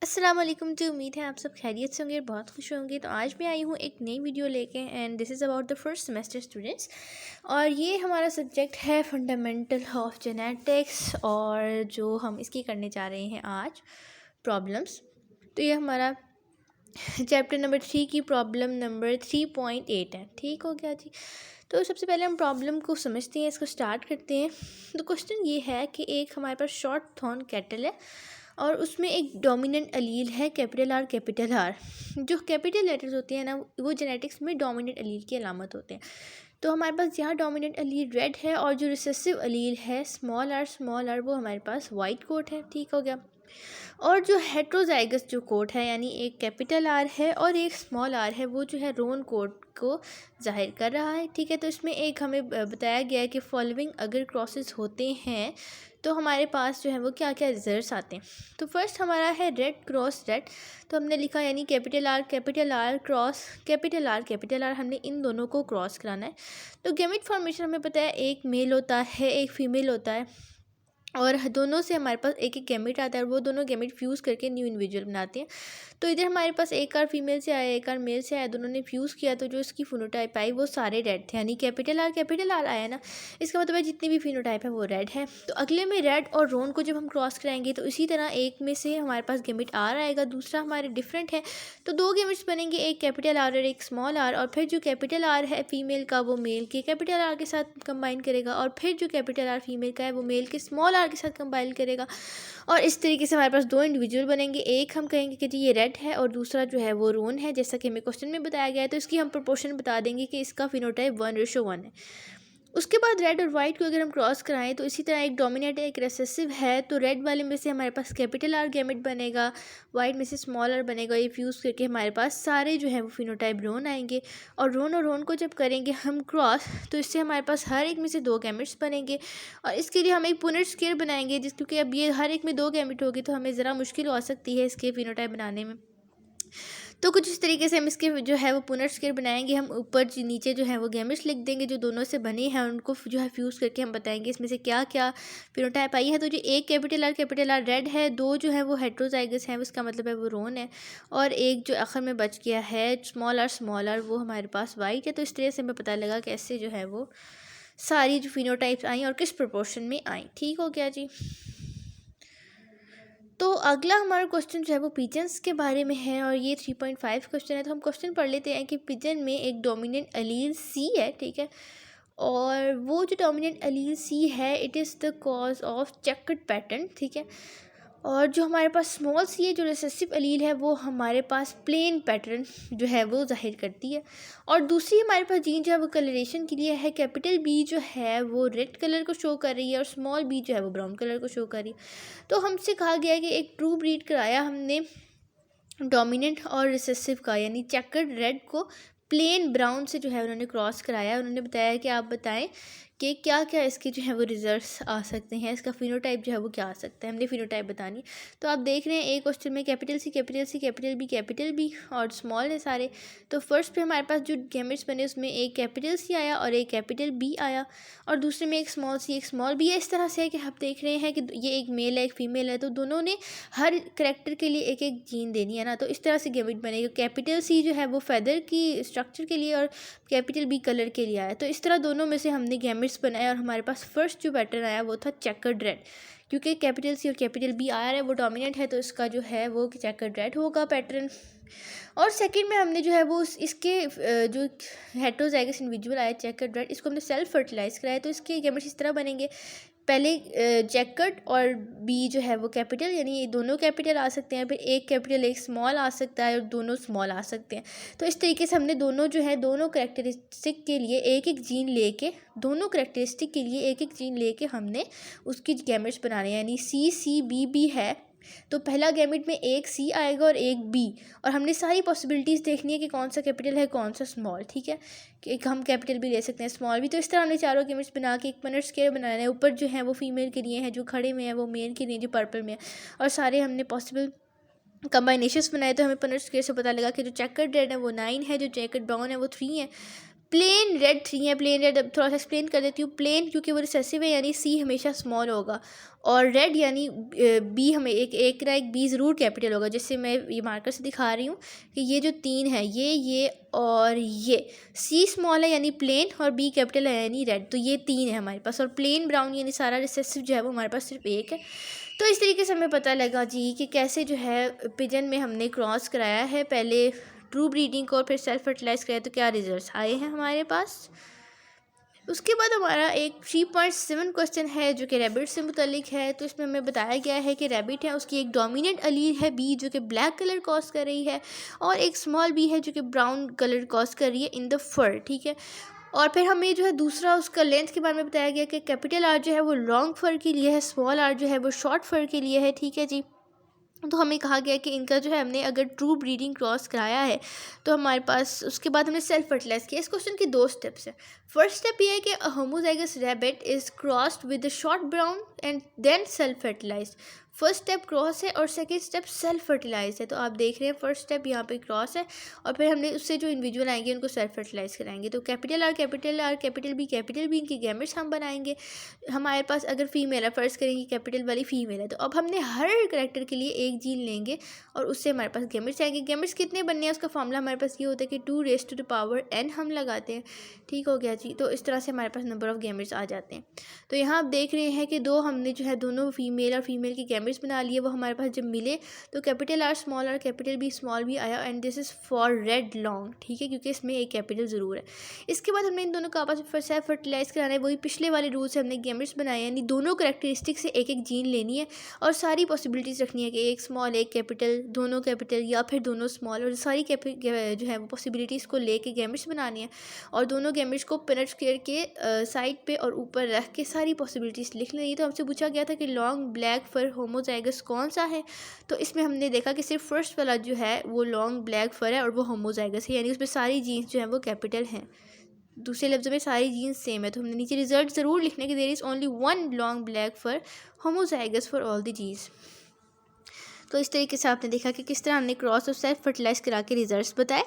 अस्सलाम वालेकुम जी। उम्मीद है आप सब खैरियत से होंगे, बहुत खुश होंगे। तो आज मैं आई हूँ एक नई वीडियो लेके and this is about the first semester students. और ये हमारा सब्जेक्ट है फंडामेंटल ऑफ जेनेटिक्स और जो हम इसकी करने जा रहे हैं आज प्रॉब्लम्स। तो ये हमारा चैप्टर नंबर 3 की प्रॉब्लम नंबर 3.8 है। ठीक हो गया जी। तो सबसे पहले हम प्रॉब्लम को समझते हैं, इसको स्टार्ट करते हैं। तो क्वेश्चन ये है कि एक हमारे पास शॉर्ट थॉर्न कैटल है और उसमें एक डोमिनेंट अलील है कैपिटल आर कैपिटल आर। जो कैपिटल लेटर्स होते हैं ना, वो जेनेटिक्स में डोमिनेंट अलील की अलामत होते हैं। तो हमारे पास यहाँ डोमिनेंट अलील रेड है और जो रिसेसिव अलील है स्मॉल आर वो हमारे पास वाइट कोट है। ठीक हो गया। और जो हेट्रोजाइगस जो कोट है, यानी एक कैपिटल आर है और एक स्मॉल आर है, वो जो है रोन कोट को जाहिर कर रहा है। ठीक है। तो इसमें एक हमें बताया गया है कि फॉलोइंग अगर क्रॉसेस होते हैं तो हमारे पास जो है वो क्या क्या रिजल्ट्स आते हैं। तो फर्स्ट हमारा है रेड क्रॉस रेड। तो हमने लिखा यानी capital R cross capital R, हमने इन दोनों को क्रॉस कराना है। तो गैमेट फॉर्मेशन हमें पता है एक मेल होता है एक फीमेल होता है और दोनों से हमारे पास एक एक गैमेट आता है और वो दोनों गैमेट फ्यूज़ करके न्यू इंडिविजुअल बनाते हैं। तो इधर हमारे पास एक आर फीमेल से आया एक आर मेल से आया, दोनों ने फ्यूज़ किया तो जो इसकी फिनोटाइप आई वो सारे रेड थे, यानी कैपिटल आर आया ना, इसका मतलब है जितनी भी फिनोटाइप है वो रेड है। तो अगले में रेड और रोन को जब हम क्रॉस कराएंगे तो इसी तरह एक में से हमारे पास गैमेट आर आएगा, दूसरा हमारे डिफरेंट है। तो दो गैमेट्स बनेंगे, एक कैपिटल आर और एक स्मॉल आर, और फिर जो कैपिटल आर है फीमेल का वो मेल के कैपिटल आर के साथ कंबाइन करेगा और फिर जो कैपिटल आर फीमेल का है वो मेल के स्मॉल आर के साथ कंबाइन करेगा। और इस तरीके से हमारे पास दो इंडिविजुअल बनेंगे, एक हम कहेंगे कि जी ये रेड है और दूसरा जो है वो रोन है, जैसा कि हमें क्वेश्चन में बताया गया है। तो इसकी हम प्रोपोर्शन बता देंगे कि इसका फिनोटाइप 1:1 है। उसके बाद रेड और वाइट को अगर हम क्रॉस कराएं तो इसी तरह एक डोमिनेंट है एक रेसेसिव है। तो रेड वाले में से हमारे पास कैपिटल आर गैमेट बनेगा, वाइट में से स्मॉल आर बनेगा। ये फ्यूज़ करके हमारे पास सारे जो है वो फिनोटाइप रोन आएंगे। और रोन को जब करेंगे हम क्रॉस तो इससे हमारे पास हर एक में से दो गैमेट्स बनेंगे। और इसके लिए हम एक पुनेट स्क्वायर बनाएंगे, जिस क्योंकि अब ये हर एक में दो गैमेट होगी तो हमें ज़रा मुश्किल हो सकती है इसके फिनोटाइप बनाने में। तो कुछ इस तरीके से हम इसके जो है वो पुनर्स्केर स्केयर बनाएंगे। हम ऊपर नीचे जो है वो गैमेट्स लिख देंगे जो दोनों से बने हैं, उनको जो है फ्यूज़ करके हम बताएंगे इसमें से क्या क्या फिनोटाइप आई है। तो जो एक कैपिटल आर रेड है, दो जो है वो हेट्रोजाइगस हैं, उसका मतलब है वो रोन है, और एक जो आखिर में बच गया है स्मॉल आर वो हमारे पास वाइट है। तो इस तरह से हमें पता लगा कि ऐसे जो है वो सारी जो फिनोटाइप्स आई और किस प्रोपोर्शन में आई। ठीक हो गया जी। तो अगला हमारा क्वेश्चन जो है वो पिजन्स के बारे में है और ये 3.5 क्वेश्चन है। तो हम क्वेश्चन पढ़ लेते हैं कि पिजन में एक डोमिनेंट अलील सी है। ठीक है। और वो जो डोमिनेंट अलील सी है it is the cause of checkered pattern. ठीक है। और जो हमारे पास स्मॉल सी है जो रिसेसिव अलील है वो हमारे पास प्लेन पैटर्न जो है वो जाहिर करती है। और दूसरी हमारे पास जीन जो है वो कलरेशन के लिए है, कैपिटल बी जो है वो रेड कलर को शो कर रही है और स्मॉल बी जो है वो ब्राउन कलर को शो कर रही है। तो हमसे कहा गया है कि एक ट्रू ब्रीड कराया हमने डोमिनेंट और रिसेसिव का, यानी चेकर्ड रेड को प्लेन ब्राउन से जो है उन्होंने क्रॉस कराया। उन्होंने बताया कि आप बताएं कि क्या क्या इसके जो है वो रिजल्ट्स आ सकते हैं, इसका फिनोटाइप जो है वो क्या आ सकता है। हमने फिनोटाइप बतानी। तो आप देख रहे हैं एक क्वेश्चन में कैपिटल सी कैपिटल बी और स्मॉल है सारे। तो फर्स्ट पे हमारे पास जो गैमेट्स बने उसमें एक कैपिटल सी आया और एक कैपिटल बी आया, और दूसरे में एक स्मॉल सी एक स्मॉल बी है। इस तरह से है कि आप देख रहे हैं कि ये एक मेल है एक फीमेल है, तो दोनों ने हर करेक्टर के लिए एक एक जीन देनी है ना। तो इस तरह से गैमेट बनेगा। कैपिटल सी जो है वो फेदर की स्ट्रक्चर के लिए और कैपिटल बी कलर के लिए आया। तो इस तरह दोनों में से हमने गैमेट्स बनाया और हमारे पास फर्स्ट जो पैटर्न आया वो था चेकर्ड रेड। क्योंकि कैपिटल सी और कैपिटल बी आ रहा है वो डोमिनेंट है, तो इसका जो है वो चेकर्ड रेड होगा पैटर्न। और सेकंड में हमने जो है वो इसके जो हेट्रोजाइगस इंडिविजुअल आया चेकर्ड रेड, इसको हमने सेल्फ फर्टिलाइज कराया। तो इसके गैमेट्स इस तरह बनेंगे, पहले चेकर्ड और बी जो है वो कैपिटल, यानी ये दोनों कैपिटल आ सकते हैं, फिर एक कैपिटल एक स्मॉल आ सकता है और दोनों स्मॉल आ सकते हैं। तो इस तरीके से हमने दोनों जो है दोनों करेक्टरिस्टिक के लिए एक एक जीन लेके हमने उसकी गैमेट्स बनाने, यानी सी बी बी है। तो पहला गैमेट में एक सी आएगा और एक बी, और हमने सारी पॉसिबिलिटीज़ देखनी है कि कौन सा कैपिटल है कौन सा स्मॉल। ठीक है। कि एक हम कैपिटल भी ले सकते हैं स्मॉल भी। तो इस तरह हमने चारों गैमेट्स बना के एक पुनर्स्केयर स्केयर बनाना है। ऊपर जो है वो फीमेल के लिए हैं, जो खड़े में है वो मेल के लिए जो पर्पल में है, और सारे हमने पॉसिबल कम्बाइनेशंस बनाए। तो हमें पुनर्स्केयर स्केयर से पता लगा कि जो चेकर्ड रेड है वो 9 है, जो चेकर्ड ब्राउन है वो 3 है। प्लेन रेड 3 है। प्लेन रेड अब थोड़ा सा एक्सप्लेन कर देती हूँ। प्लेन क्योंकि वो रिसेसिव है यानी सी हमेशा स्मॉल होगा, और रेड यानी बी हमें एक ना एक बी ज़रूर कैपिटल होगा। जिससे मैं ये मार्कर से दिखा रही हूँ कि ये जो 3 है, ये और ये सी स्मॉल है यानी प्लेन, और बी कैपिटल है यानी रेड। तो ये 3 है हमारे पास, और प्लेन ब्राउन यानी सारा रिसेसिव जो है वो हमारे पास सिर्फ एक है। तो इस तरीके से हमें पता लगा जी कि कैसे जो है पिजन में हमने क्रॉस कराया है, पहले ट्रू ब्रीडिंग को और फिर सेल्फ फर्टिलाइज कराया, तो क्या रिजल्ट्स आए हैं हमारे पास। उसके बाद हमारा एक 3.7 क्वेश्चन है जो कि रैबिट से मुतलिक है। तो इसमें हमें बताया गया है कि रैबिट है, उसकी एक डोमिनेंट अलील है बी जो कि ब्लैक कलर कॉज कर रही है, और एक स्मॉल बी है जो कि ब्राउन कलर कॉज कर रही है इन द फर, ठीक है। और फिर हमें जो है दूसरा उसका लेंथ के बारे में बताया गया कि कैपिटल आर जो है वो लॉन्ग फर के लिए है, स्मॉल आर जो है वो शॉर्ट फर के लिए है, ठीक है जी। तो हमें कहा गया कि इनका जो है हमने अगर ट्रू ब्रीडिंग क्रॉस कराया है तो हमारे पास उसके बाद हमने सेल्फ फर्टिलाइज किया। इस क्वेश्चन की 2 स्टेप्स हैं। फर्स्ट स्टेप ये है कि homozygous rabbit is crossed with the short brown and then self fertilise. First step cross है और सेकंड स्टेप सेल्फ फर्टिलाइज है। तो आप देख रहे हैं फर्स्ट स्टेप यहाँ पे क्रॉस है, और फिर हमने उससे जो इंडिविजुअल आएंगे उनको सेल्फ फर्टिलाइज कराएंगे। तो कैपिटल आर कैपिटल बी इनकी गैमेट्स हम बनाएंगे। हमारे पास अगर फीमेल है, फर्स्ट करेंगे कैपिटल वाली फीमेल है, तो अब हमने हर करेक्टर के लिए एक जीन लेंगे और उससे हमारे पास गैमेट्स आएंगे। गैमेट्स कितने बनने हैं उसका फॉर्मूला हमारे पास ये होता है कि 2⁻n हम लगाते हैं, ठीक हो गया जी। तो इस तरह से हमारे पास नंबर ऑफ गैमेट्स आ जाते हैं। तो यहाँ आप देख रहे हैं कि हमने जो है दोनों फीमेल और फीमेल की गैमेट्स बना लिए। वो हमारे पास जब मिले तो कैपिटल आर स्मॉल और कैपिटल बी स्मॉल भी आया, and this is for red long, ठीक है, क्योंकि इसमें एक कैपिटल ज़रूर है। इसके बाद हमने इन दोनों का आपस में सेल्फ फर्टिलाइज कराना है। वही पिछले वाले रूल से हमने गैमेट्स बनाए, यानी दोनों करेक्टरिस्टिक से एक एक जीन लेनी है और सारी पॉसिबिलिटीज़ रखनी है कि एक स्मॉल एक कैपिटल, दोनों कैपिटल या फिर दोनों स्मॉल, और सारी जो है वो पॉसिबिलिटीज़ को लेके गैमेट्स बनानी है, और दोनों गैमेट्स को पिनट स्क्वायर के साइड पे और ऊपर रख के सारी पॉसिबिलिटीज़ लिख लेनी है। तो हमसे पूछा गया था कि लॉन्ग ब्लैक फर होमोजाइगस कौन सा है। तो इसमें हमने देखा कि सिर्फ फर्स्ट वाला जो है वो लॉन्ग ब्लैक फर है और वो होमोजाइगस है, यानी उसमें सारी जीन्स जो है वो कैपिटल हैं। दूसरे लफ्ज़ों में सारी जीन्स सेम है। तो हमने नीचे रिजल्ट ज़रूर लिखने के there is only one long black fur homozygous for all the genes. तो इस तरीके से आपने देखा कि किस तरह हमने क्रॉस और सेल्फ फर्टिलाइज करा के रिजल्ट्स बताए।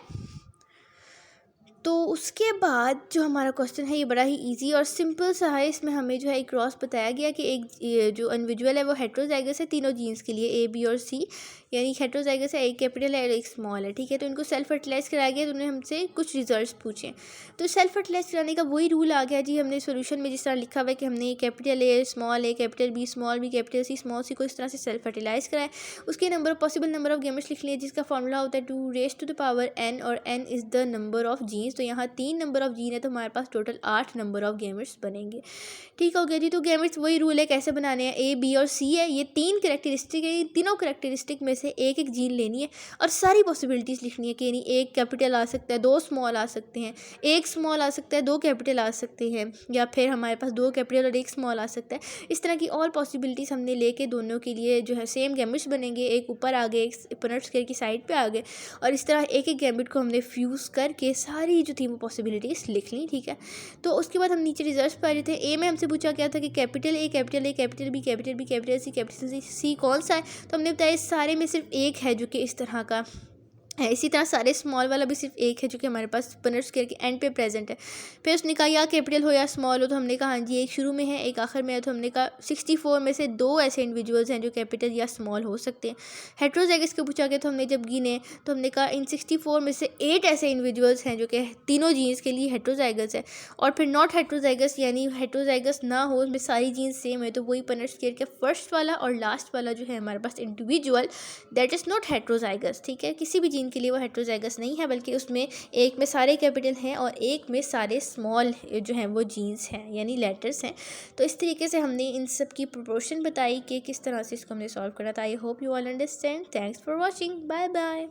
तो उसके बाद जो हमारा क्वेश्चन है ये बड़ा ही इजी और सिंपल सा है। इसमें हमें जो है एक क्रॉस बताया गया कि एक जो इंडिविजुअल है वो हेट्रोजाइगस है तीनों जीन्स के लिए, ए बी और सी, यानी हेट्रोजाइगस है, एक कैपिटल है और एक स्मॉल है, ठीक है। तो इनको सेल्फ फर्टिलाइज कराया गया, तो उन्होंने हमसे कुछ रिजल्ट्स पूछे। तो सेल्फ फर्टिलाइज कराने का वही रूल आ गया जी। हमने सोल्यूशन में जिस तरह लिखा हुआ है कि हमने capital A small a capital B small b capital C small c को इस तरह से सेल्फ फर्टिलाइज कराए। उसके पॉसिबल नंबर ऑफ गैमेट्स लिख लिए, जिसका फॉर्मूला होता है 2⁻n, और n is the number of genes. तो यहाँ 3 नंबर ऑफ जीन है, तो हमारे पास टोटल 8 नंबर ऑफ गैमेट्स बनेंगे, ठीक हो गया जी। तो गैमेट्स वही रूल है कैसे बनाने हैं, ए बी और सी है, ये 3 करेक्टरिस्टिक है। तीनों करेक्टरिस्टिक में से एक एक जीन लेनी है और सारी पॉसिबिलिटीज़ लिखनी है कि यानी एक कैपिटल आ सकता है, 2 स्मॉल आ सकते हैं, एक स्मॉल आ सकता है, 2 कैपिटल आ सकते हैं, या फिर हमारे पास 2 कैपिटल और 1 स्मॉल आ सकता है। इस तरह की और पॉसिबिलिटीज़ हमने लेके दोनों के लिए जो है सेम गैमेट्स बनेंगे, एक ऊपर आ गए, एक पुनट स्क्वायर की साइड पे आ गए, और इस तरह एक एक गैमेट को हमने फ्यूज़ करके सारी जो थी वो पॉसिबिलिटीज़ लिख ली, ठीक है। तो उसके बाद हम नीचे रिजल्ट्स पा रहे थे। ए में हमसे पूछा गया था कि capital A capital A capital B capital C कौन सा है। तो हमने बताया सारे में सिर्फ एक है जो कि इस तरह का है। इसी तरह सारे स्मॉल वाला भी सिर्फ एक है जो कि हमारे पास पुनट स्क्वायर के एंड पे प्रेजेंट है। फिर उसने कहा या कैपिटल हो या स्मॉल हो, तो हमने कहा हाँ जी, एक शुरू में है एक आखिर में है। तो हमने कहा 64 में से 2 ऐसे इंडिविजुअल्स हैं जो कैपिटल या स्मॉल हो सकते हैं। हेट्रोजाइगस को पूछा गया, तो हमने जब गिने तो हमने कहा इन 64 में से 8 ऐसे इंडिविजुअल्स हैं जो कि तीनों जीन्स के लिए हेट्रोजाइगस है। और फिर नॉट हेट्रोजाइगस यानी हेट्रोजाइगस ना हो, उसमें सारी जीन्स सेम है, तो वही पुनट स्क्वायर के फर्स्ट वाला और लास्ट वाला जो है हमारे पास individual that is not heterozygous, ठीक है। किसी भी जीन के लिए वो हेट्रोजाइगस नहीं है, बल्कि उसमें एक में सारे कैपिटल हैं और एक में सारे स्मॉल जो हैं वो जीन्स हैं, यानी लेटर्स हैं। तो इस तरीके से हमने इन सब की प्रोपोर्शन बताई कि किस तरह से इसको हमने सॉल्व करा था। I hope you all understand. Thanks for watching, bye bye.